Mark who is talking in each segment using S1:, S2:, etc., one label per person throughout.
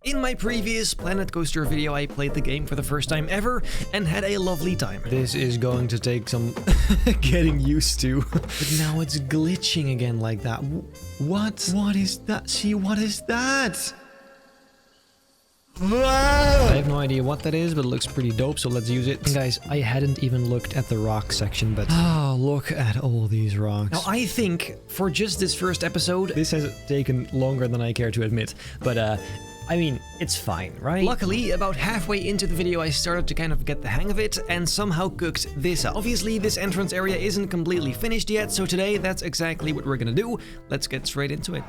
S1: In my previous Planet Coaster video, I played the game for the first time ever and had a lovely time. This is going to take some getting used to. But now it's glitching again like that. What? What is that? See, what is that? I have no idea what that is, but it looks pretty dope, so let's use it. And guys, I hadn't even looked at the rock section, but oh, look at all these rocks. Now, I think for just this first episode, this has taken longer than I care to admit, but I mean, it's fine, right? Luckily, about halfway into the video, I started to kind of get the hang of it and somehow cooked this up. Obviously, this entrance area isn't completely finished yet, so today, that's exactly what we're gonna do. Let's get straight into it.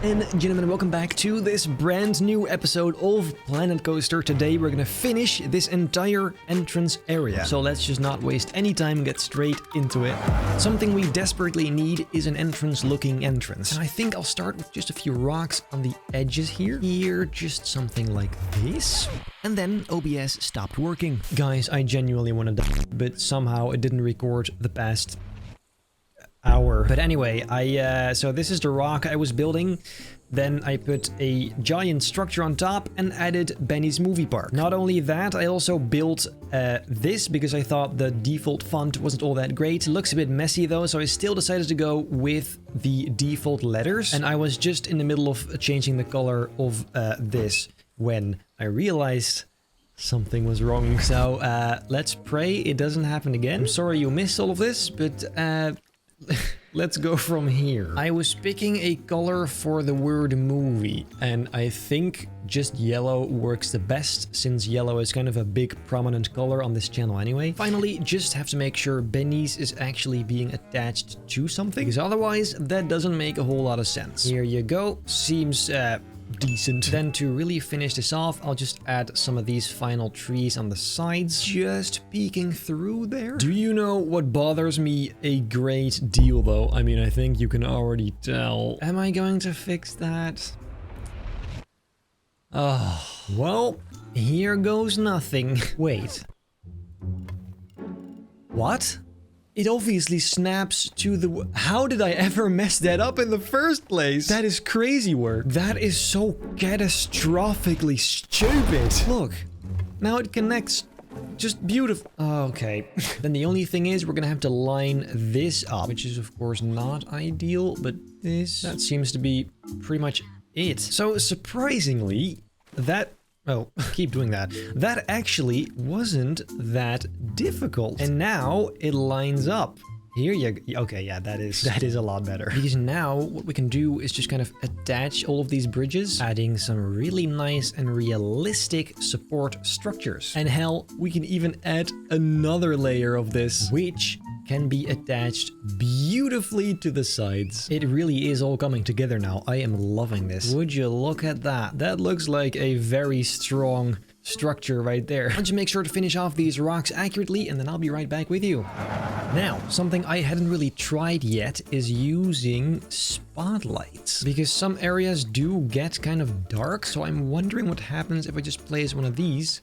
S1: And gentlemen, welcome back to this brand new episode of Planet Coaster. Today we're gonna finish this entire entrance area. So let's just not waste any time and get straight into it. Something we desperately need is an entrance-looking entrance. And I think I'll start with just a few rocks on the edges here. Here, just something like this. And then OBS stopped working. Guys, I genuinely want to die, but somehow it didn't record the past hour. But anyway, so this is the rock I was building. Then I put a giant structure on top and added Benny's Movie Park. Not only that, I also built this because I thought the default font wasn't all that great. It looks a bit messy though, so I still decided to go with the default letters. And I was just in the middle of changing the color of this when I realized something was wrong. So let's pray it doesn't happen again. I'm sorry you missed all of this, but let's go from here. I was picking a color for the word movie, and I think just yellow works the best, since yellow is kind of a big prominent color on this channel anyway. Finally, just have to make sure Benny's is actually being attached to something, because otherwise that doesn't make a whole lot of sense. Here you go. Seems decent. Then to really finish this off, I'll just add some of these final trees on the sides, just peeking through there. Do you know what bothers me a great deal though? I mean, I think you can already tell. Am I going to fix that? Oh, well, here goes nothing. Wait. What? It obviously snaps to the... How did I ever mess that up in the first place? That is crazy work. That is so catastrophically stupid. Look, now it connects just beautiful. Okay. Then the only thing is we're gonna have to line this up, which is of course not ideal, but that seems to be pretty much it. So surprisingly, that... Oh, keep doing that. That actually wasn't that difficult. And now it lines up. Here you go. Okay, yeah, that is a lot better. Because now what we can do is just kind of attach all of these bridges, adding some really nice and realistic support structures. And hell, we can even add another layer of this, which can be attached beautifully to the sides. It really is all coming together now. I am loving this. Would you look at that? That looks like a very strong structure right there. I'll just make sure to finish off these rocks accurately and then I'll be right back with you. Now, something I hadn't really tried yet is using spotlights, because some areas do get kind of dark, so I'm wondering what happens if I just place one of these.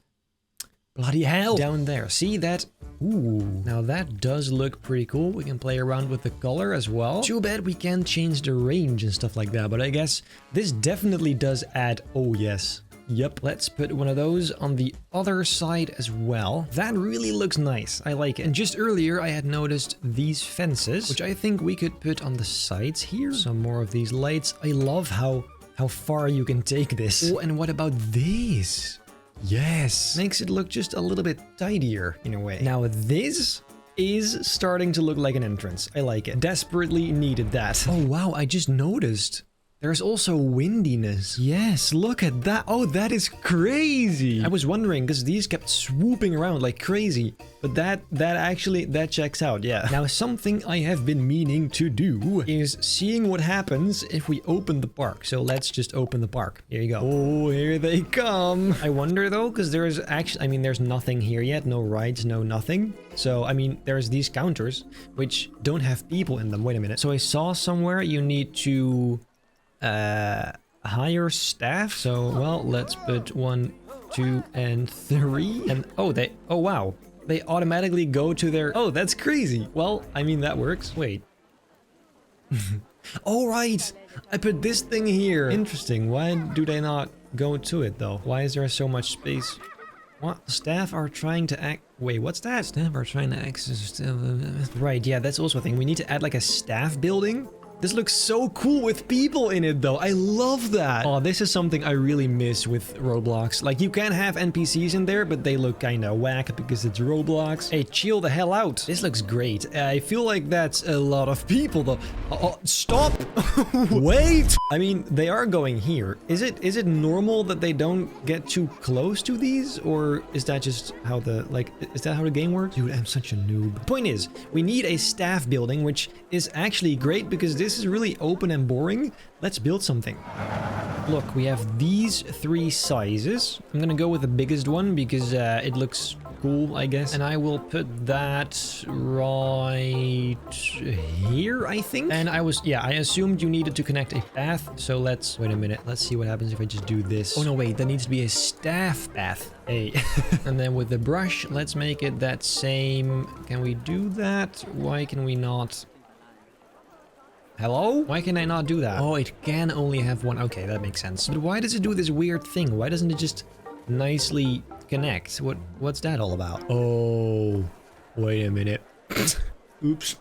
S1: Bloody hell! Down there. See that? Ooh, now that does look pretty cool. We can play around with the color as well. Too bad we can't change the range and stuff like that, but I guess this definitely does add... Oh, yes. Yep. Let's put one of those on the other side as well. That really looks nice. I like it. And just earlier, I had noticed these fences, which I think we could put on the sides here. Some more of these lights. I love how far you can take this. Oh, and what about this? Yes. Makes it look just a little bit tidier in a way. Now this is starting to look like an entrance. I like it. Desperately needed that. Oh wow, I just noticed. There's also windiness. Yes, look at that. Oh, that is crazy. I was wondering because these kept swooping around like crazy. But that checks out, yeah. Now, something I have been meaning to do is seeing what happens if we open the park. So let's just open the park. Here you go. Oh, here they come. I wonder though, because there's actually, I mean, there's nothing here yet. No rides, no nothing. So, I mean, there's these counters, which don't have people in them. Wait a minute. So I saw somewhere you need to... hire staff. So, well, let's put 1, 2, and 3. And oh wow. they automatically go to their... Oh, that's crazy. Well, I mean, that works. Wait. Oh, right. I put this thing here. Interesting. Why do they not go to it, though? Why is there so much space? What? Staff are trying to act... Wait, what's that? Staff are trying to access... Right, yeah, that's also a thing. We need to add, like, a staff building. This looks so cool with people in it, though. I love that. Oh, this is something I really miss with Roblox. Like, you can have NPCs in there, but they look kind of whack because it's Roblox. Hey, chill the hell out. This looks great. I feel like that's a lot of people, though. Oh, stop. Wait. I mean, they are going here. Is it normal that they don't get too close to these? Or is that just how the, like, is that how the game works? Dude, I'm such a noob. Point is, we need a staff building, which is actually great because this is really open and boring. Let's build something. Look, we have these 3 sizes. I'm gonna go with the biggest one because it looks cool, I guess. And I will put that right here, I think. And I assumed you needed to connect a path. So let's, wait a minute. Let's see what happens if I just do this. Oh no, wait, that needs to be a staff path. Hey. And then with the brush, let's make it that same. Can we do that? Why can we not? Hello? Why can I not do that? Oh, it can only have one. Okay, that makes sense. But why does it do this weird thing? Why doesn't it just nicely connect? What's that all about? Oh, wait a minute. Oops.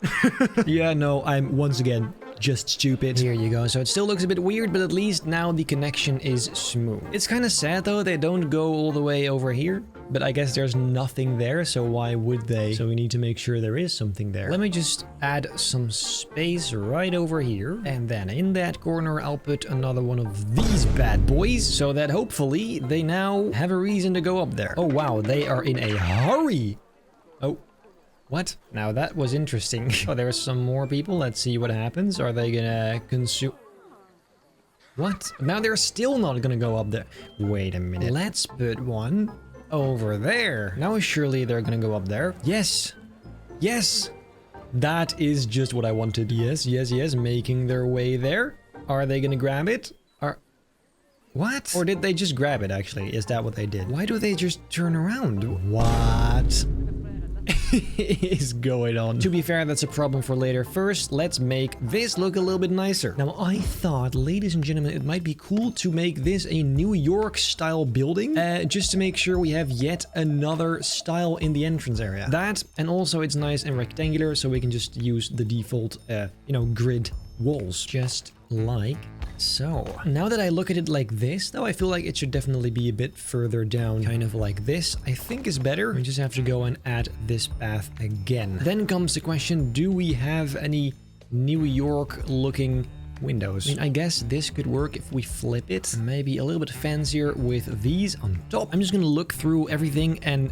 S1: Yeah, no, I'm once again just stupid. Here you go. So it still looks a bit weird, but at least now the connection is smooth. It's kind of sad though, they don't go all the way over here, but I guess there's nothing there, so why would they? So we need to make sure there is something there. Let me just add some space right over here. And then in that corner, I'll put another one of these bad boys so that hopefully they now have a reason to go up there. Oh, wow. They are in a hurry. Oh. What? Now that was interesting. Oh, there's some more people. Let's see what happens. Are they gonna consume... What? Now they're still not gonna go up there. Wait a minute. Let's put one over there. Now surely they're gonna go up there. Yes. Yes. That is just what I wanted. Yes, yes, yes. Making their way there. Are they gonna grab it? What? Or did they just grab it, actually? Is that what they did? Why do they just turn around? What is going on? To be fair, that's a problem for later. First, let's make this look a little bit nicer. Now, I thought, ladies and gentlemen, it might be cool to make this a New York style building, just to make sure we have yet another style in the entrance area. That, and also it's nice and rectangular, so we can just use the default, grid walls, just like so. Now that I look at it like this, though, I feel like it should definitely be a bit further down, kind of like this. I think is better. We just have to go and add this path again. Then comes the question, do we have any New York looking windows? I mean, I guess this could work if we flip it. Maybe a little bit fancier with these on top. I'm just gonna look through everything and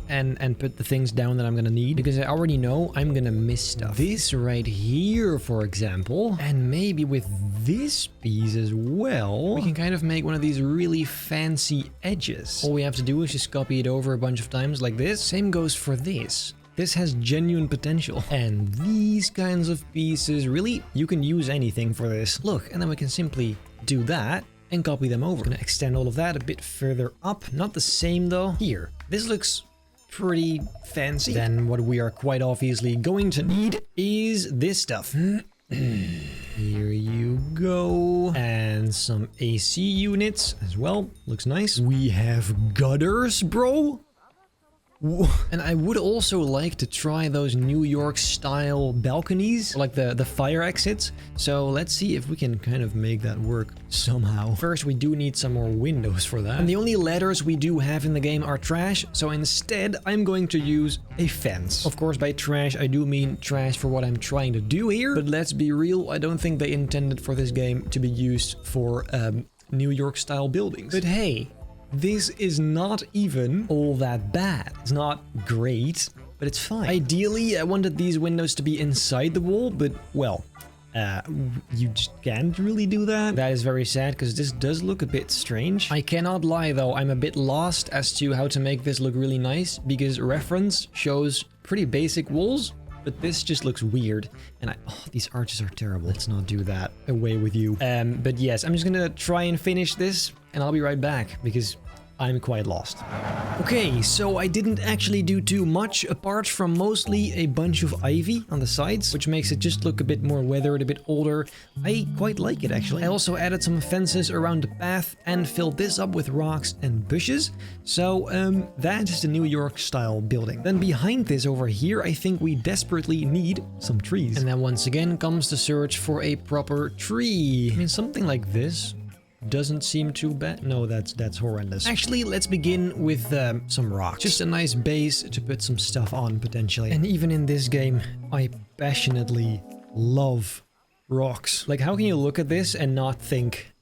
S1: put the things down that I'm gonna need, because I already know I'm gonna miss stuff. This right here, for example, and maybe with this piece as well, we can kind of make one of these really fancy edges. All we have to do is just copy it over a bunch of times like this. Same goes for this. This has genuine potential. And these kinds of pieces, really, you can use anything for this. Look, and then we can simply do that and copy them over. I'm gonna extend all of that a bit further up. Not the same though. Here, this looks pretty fancy. Then what we are quite obviously going to need is this stuff. Here you go. And some AC units as well. Looks nice. We have gutters, bro. And I would also like to try those New York style balconies, like the fire exits. So let's see if we can kind of make that work somehow. First, we do need some more windows for that. And the only ladders we do have in the game are trash. So instead, I'm going to use a fence. Of course, by trash, I do mean trash for what I'm trying to do here. But let's be real, I don't think they intended for this game to be used for New York style buildings. But hey, this is not even all that bad. It's not great, but it's fine. Ideally, I wanted these windows to be inside the wall, but, well, you just can't really do that. That is very sad, because this does look a bit strange. I cannot lie, though. I'm a bit lost as to how to make this look really nice, because reference shows pretty basic walls, but this just looks weird. And these arches are terrible. Let's not do that. Away with you. But yes, I'm just gonna try and finish this, and I'll be right back, because I'm quite lost. Okay, so I didn't actually do too much apart from mostly a bunch of ivy on the sides, which makes it just look a bit more weathered, a bit older. I quite like it actually. I also added some fences around the path and filled this up with rocks and bushes. So that is the New York style building. Then behind this over here, I think we desperately need some trees. And then once again comes the search for a proper tree. I mean, something like this doesn't seem too bad. No, that's horrendous. Actually, let's begin with some rocks. Just a nice base to put some stuff on, potentially. And even in this game, I passionately love rocks. Like, how can you look at this and not think...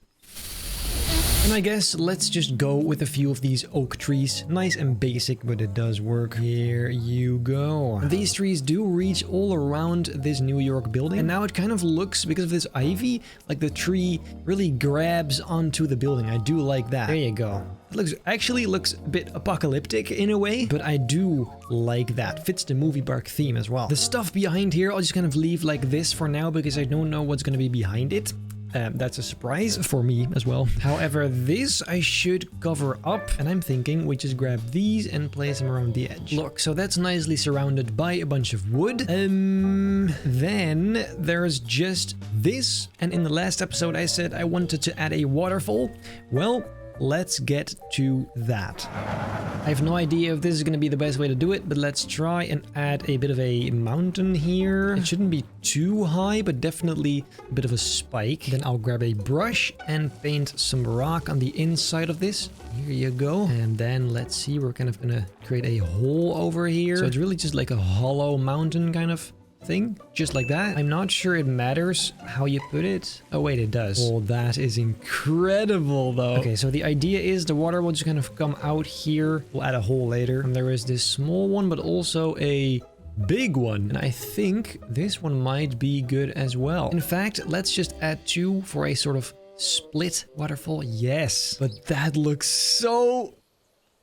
S1: And I guess let's just go with a few of these oak trees. Nice and basic, but it does work. Here you go. These trees do reach all around this New York building. And now it kind of looks, because of this ivy, like the tree really grabs onto the building. I do like that. There you go. It actually looks a bit apocalyptic in a way, but I do like that. Fits the movie park theme as well. The stuff behind here, I'll just kind of leave like this for now because I don't know what's going to be behind it. That's a surprise for me as well. However, this I should cover up, and I'm thinking we just grab these and place them around the edge. Look, so that's nicely surrounded by a bunch of wood. Then there's just this, and in the last episode I said I wanted to add a waterfall. Well, let's get to that. I have no idea if this is going to be the best way to do it, but let's try and add a bit of a mountain here. It shouldn't be too high, but definitely a bit of a spike. Then I'll grab a brush and paint some rock on the inside of this. Here you go. And then let's see, we're kind of going to create a hole over here. So it's really just like a hollow mountain kind of thing, just like that. I'm not sure it matters how you put it. Oh wait, it does. Oh, that is incredible though. Okay, so the idea is the water will just kind of come out here. We'll add a hole later. And there is this small one, but also a big one. And I think this one might be good as well. In fact, let's just add two for a sort of split waterfall. Yes, but that looks so...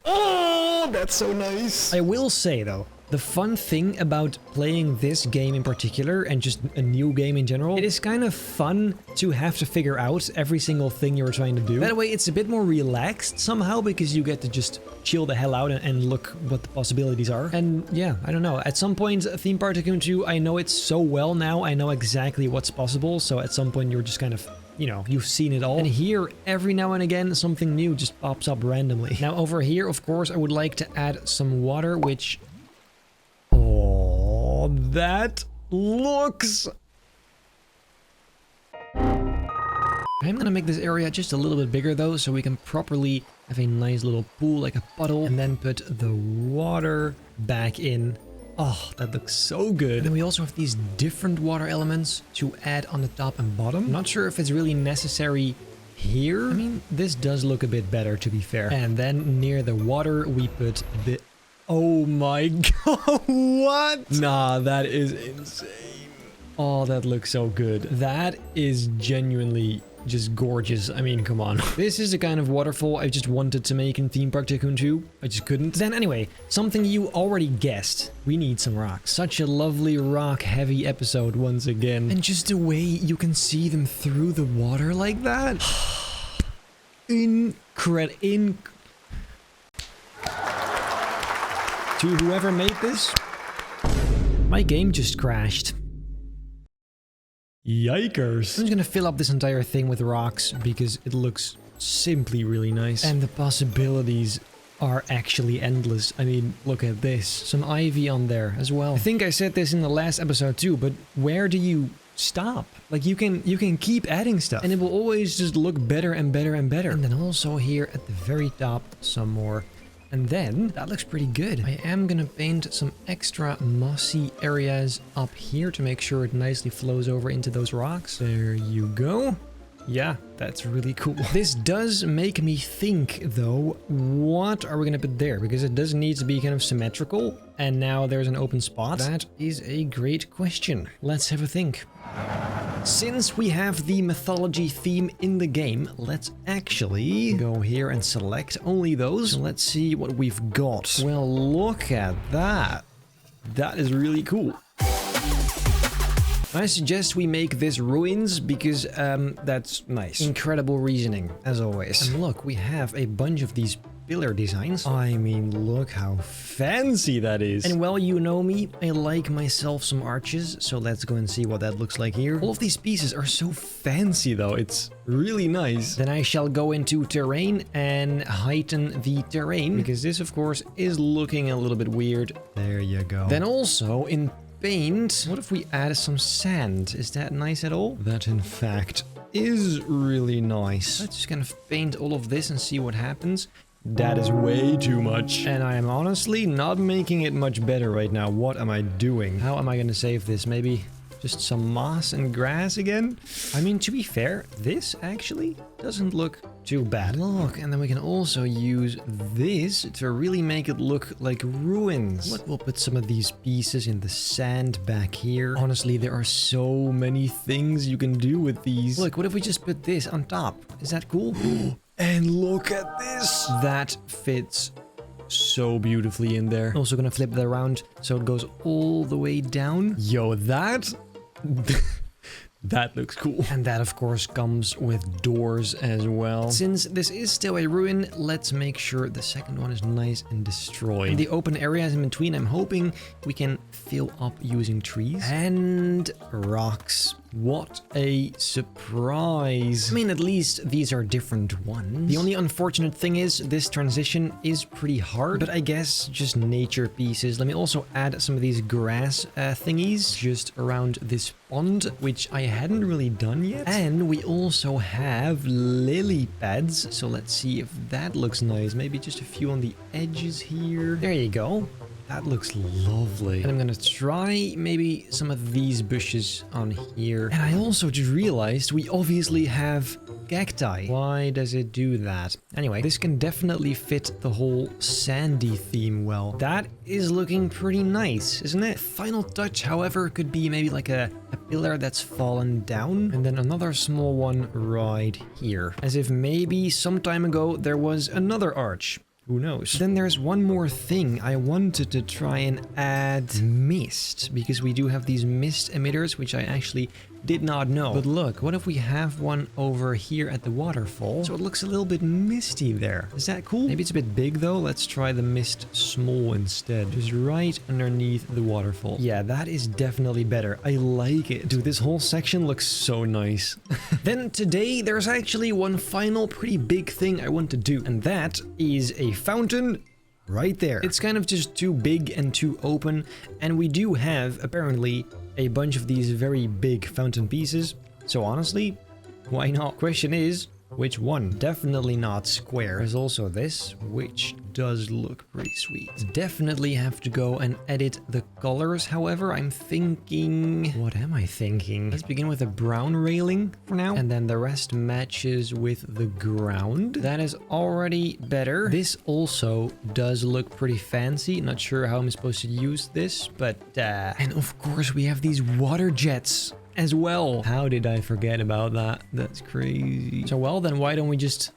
S1: Oh, that's so nice. I will say though, the fun thing about playing this game in particular, and just a new game in general, it is kind of fun to have to figure out every single thing you're trying to do. That way it's a bit more relaxed somehow, because you get to just chill the hell out and look what the possibilities are. And yeah, I don't know. At some point, Theme Park Tycoon 2, I know it so well now, I know exactly what's possible, so at some point you're just kind of... You know, you've seen it all. And here, every now and again, something new just pops up randomly. Now over here, of course, I would like to add some water, which... Oh, that looks... I'm gonna make this area just a little bit bigger though, so we can properly have a nice little pool, like a puddle, and then put the water back in. Oh, that looks so good. And then we also have these different water elements to add on the top and bottom. I'm not sure if it's really necessary here. I mean, this does look a bit better, to be fair. And then near the water, we put the... Oh my god, what? Nah, that is insane. Oh, that looks so good. That is genuinely just gorgeous. I mean, come on. This is the kind of waterfall I just wanted to make in Theme Park Tycoon 2. I just couldn't. Then anyway, something you already guessed. We need some rocks. Such a lovely rock-heavy episode once again. And just the way you can see them through the water like that. Incredible. To whoever made this, my game just crashed. Yikers. I'm just gonna fill up this entire thing with rocks because it looks simply really nice. And the possibilities are actually endless. I mean, look at this. Some ivy on there as well. I think I said this in the last episode too, but where do you stop? Like you can keep adding stuff and it will always just look better and better and better. And then also here at the very top, some more. And then, that looks pretty good. I am gonna paint some extra mossy areas up here to make sure it nicely flows over into those rocks. There you go. Yeah, that's really cool. This does make me think, though, what are we gonna put there? Because it does need to be kind of symmetrical, and now there's an open spot. That is a great question. Let's have a think. Since we have the mythology theme in the game, let's actually go here and select only those. So let's see what we've got. Well, look at that. That is really cool. I suggest we make this ruins because that's nice. Incredible reasoning, as always. And look, we have a bunch of these pillar designs. I mean, look how fancy that is. And well, you know me, I like myself some arches, so let's go and see what that looks like here. All of these pieces are so fancy though, it's really nice. Then I shall go into terrain and heighten the terrain, because this of course is looking a little bit weird. There you go. Then also in paint, what if we add some sand? Is that nice at all? That in fact is really nice. Let's just kind of paint all of this and see what happens. That is way too much. And I am honestly not making it much better right now. What am I doing? How am I going to save this? Maybe just some moss and grass again? I mean, to be fair, this actually doesn't look too bad. Look, and then we can also use this to really make it look like ruins. Look, we'll put some of these pieces in the sand back here. Honestly, there are so many things you can do with these. Look, what if we just put this on top? Is that cool? And look at this. That fits so beautifully in there. Also gonna flip it around so it goes all the way down. Yo, that that looks cool. And that of course comes with doors as well. Since this is still a ruin, let's make sure the second one is nice and destroyed. And the open areas in between, I'm hoping we can fill up using trees and rocks. What a surprise. I mean, at least these are different ones. The only unfortunate thing is this transition is pretty hard, but I guess just nature pieces. Let me also add some of these grass thingies just around this pond, which I hadn't really done yet. And we also have lily pads. So let's see if that looks nice. Maybe just a few on the edges here. There you go. That looks lovely. And I'm gonna try maybe some of these bushes on here. And I also just realized we obviously have cacti. Why does it do that? Anyway, this can definitely fit the whole sandy theme well. That is looking pretty nice, isn't it? Final touch, however, could be maybe like a pillar that's fallen down. And then another small one right here. As if maybe some time ago there was another arch. Who knows? Then there's one more thing. I wanted to try and add mist, because we do have these mist emitters, which I actually did not know. But look, what if we have one over here at the waterfall? So it looks a little bit misty there. Is that cool? Maybe it's a bit big though. Let's try the mist small instead. Just right underneath the waterfall. Yeah, that is definitely better. I like it. Dude, this whole section looks so nice. Then today, there's actually one final pretty big thing I want to do. And that is a fountain right there. It's kind of just too big and too open. And we do have, apparently, a bunch of these very big fountain pieces. So honestly, why not? Question is, which one? Definitely not square. There's also this, which does look pretty sweet. Definitely have to go and edit the colors. However, I'm thinking... What am I thinking? Let's begin with a brown railing for now. And then the rest matches with the ground. That is already better. This also does look pretty fancy. Not sure how I'm supposed to use this, but... And of course, we have these water jets as well. How did I forget about that? That's crazy. So well, then why don't we just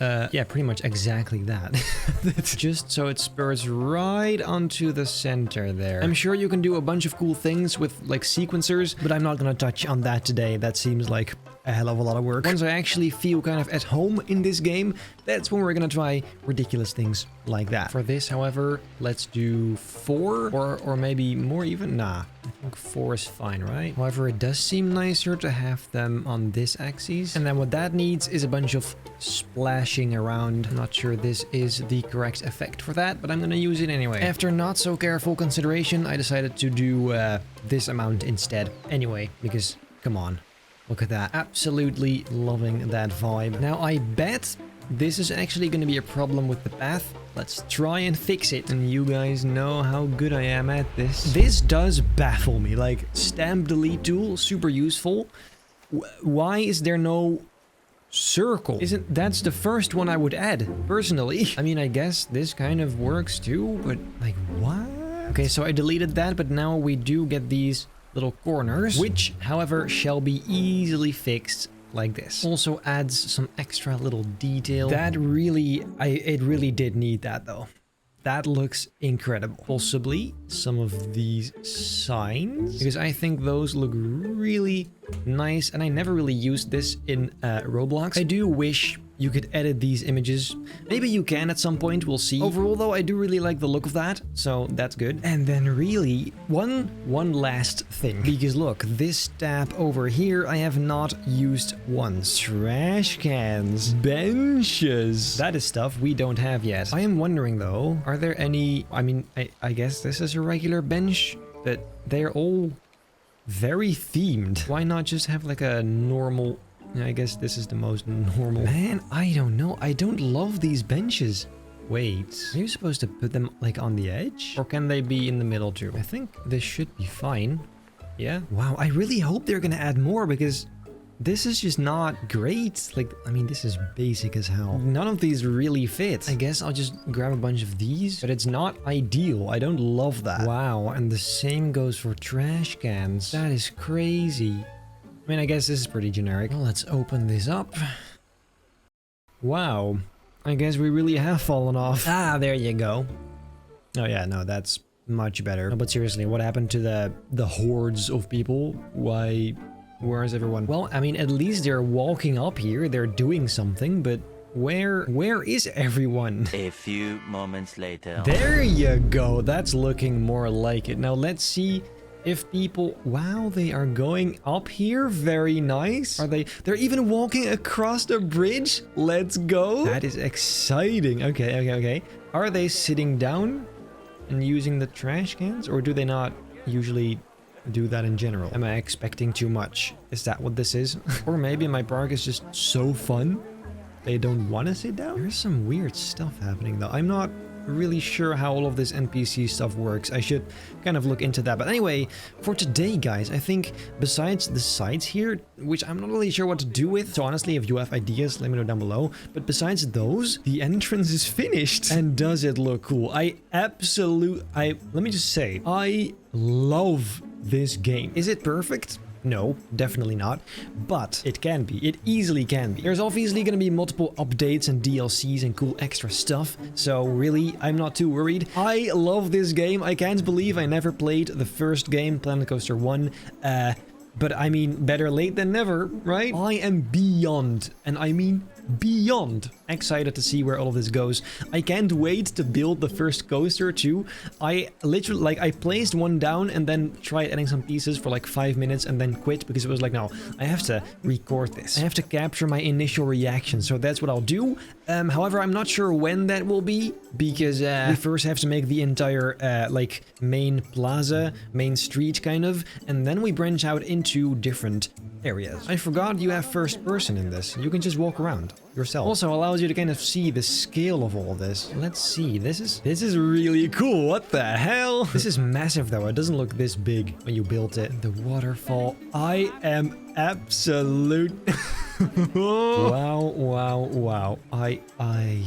S1: yeah, pretty much exactly that. That's just so it spurs right onto the center there. I'm sure you can do a bunch of cool things with like sequencers, but I'm not gonna touch on that today. That seems like a hell of a lot of work. Once I actually feel kind of at home in this game, that's when we're gonna try ridiculous things like that. For this, however, let's do 4 or maybe more even. Nah, I think 4 is fine, right? However, it does seem nicer to have them on this axis. And then what that needs is a bunch of splashing around. I'm not sure this is the correct effect for that, but I'm gonna use it anyway. After not so careful consideration, I decided to do this amount instead. Anyway, because come on. Look at that. Absolutely loving that vibe. Now, I bet this is actually going to be a problem with the path. Let's try and fix it. And you guys know how good I am at this. This does baffle me. Like, stamp delete tool, super useful. Why is there no circle? That's the first one I would add, personally. I mean, I guess this kind of works too, but like, what? Okay, so I deleted that, but now we do get these little corners, which, however, shall be easily fixed like this. Also adds some extra little detail. That really, it really did need that though. That looks incredible. Possibly some of these signs, because I think those look really nice, and I never really used this in Roblox. I do wish you could edit these images. Maybe you can at some point, we'll see. Overall though, I do really like the look of that, so that's good. And then really, one last thing. Because look, this tab over here, I have not used once. Trash cans, benches. That is stuff we don't have yet. I am wondering though, are there any, I mean, I guess this is a regular bench, but they're all very themed. Why not just have like a normal... I guess this is the most normal. Man, I don't know. I don't love these benches. Wait, are you supposed to put them like on the edge? Or can they be in the middle too? I think this should be fine. Yeah. Wow, I really hope they're gonna add more because this is just not great. Like, I mean, this is basic as hell. None of these really fit. I guess I'll just grab a bunch of these, but it's not ideal. I don't love that. Wow, and the same goes for trash cans. That is crazy. I mean, I guess this is pretty generic. Well, let's open this up. Wow. I guess we really have fallen off. Ah, there you go. Oh yeah, no, that's much better. No, but seriously, what happened to the hordes of people? Why... Where is everyone? Well, I mean, at least they're walking up here. They're doing something, but where is everyone?
S2: A few moments later.
S1: There you go. That's looking more like it. Now, let's see if people... Wow, they are going up here. Very nice. Are they... They're even walking across the bridge. Let's go. That is exciting. Okay. Are they sitting down and using the trash cans? Or do they not usually... do that in general? Am I expecting too much? Is that what this is? Or maybe my park is just so fun they don't want to sit down? There's some weird stuff happening though. I'm not really sure how all of this NPC stuff works. I should kind of look into that. But anyway, for today, guys, I think besides the sides here, which I'm not really sure what to do with, so honestly, if you have ideas, let me know down below. But besides those, the entrance is finished. And does it look cool? Let me just say, I love this game. Is it perfect? No, definitely not. But it can be. It easily can be. There's obviously going to be multiple updates and DLCs and cool extra stuff. So really, I'm not too worried. I love this game. I can't believe I never played the first game, Planet Coaster 1. But I mean, better late than never, right? I am beyond, and I mean beyond excited to see where all of this goes. I can't wait to build the first coaster too. I literally, like, I placed one down and then tried adding some pieces for like 5 minutes and then quit because it was like, no, I have to record this. I have to capture my initial reaction, so that's what I'll do. However, I'm not sure when that will be because we first have to make the entire like main plaza, main street kind of, and then we branch out into different areas. I forgot you have first person in this. You can just walk around yourself. Also allows you to kind of see the scale of all of this. Let's see. This is really cool. What the hell? This is massive though. It doesn't look this big when you built it. The waterfall. I am absolute... Wow.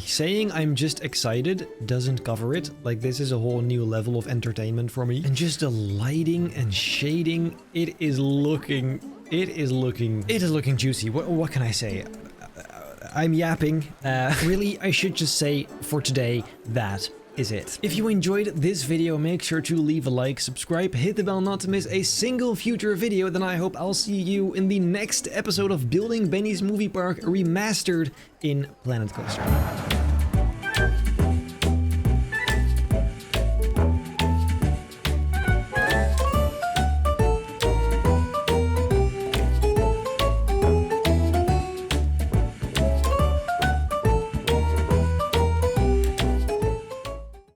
S1: Saying I'm just excited doesn't cover it. Like, this is a whole new level of entertainment for me. And just the lighting and shading, it is looking juicy. What can I say? I'm yapping. Really, I should just say for today, that is it. If you enjoyed this video, make sure to leave a like, subscribe, hit the bell not to miss a single future video. Then I hope I'll see you in the next episode of Building Benny's Movie Park Remastered in Planet Coaster.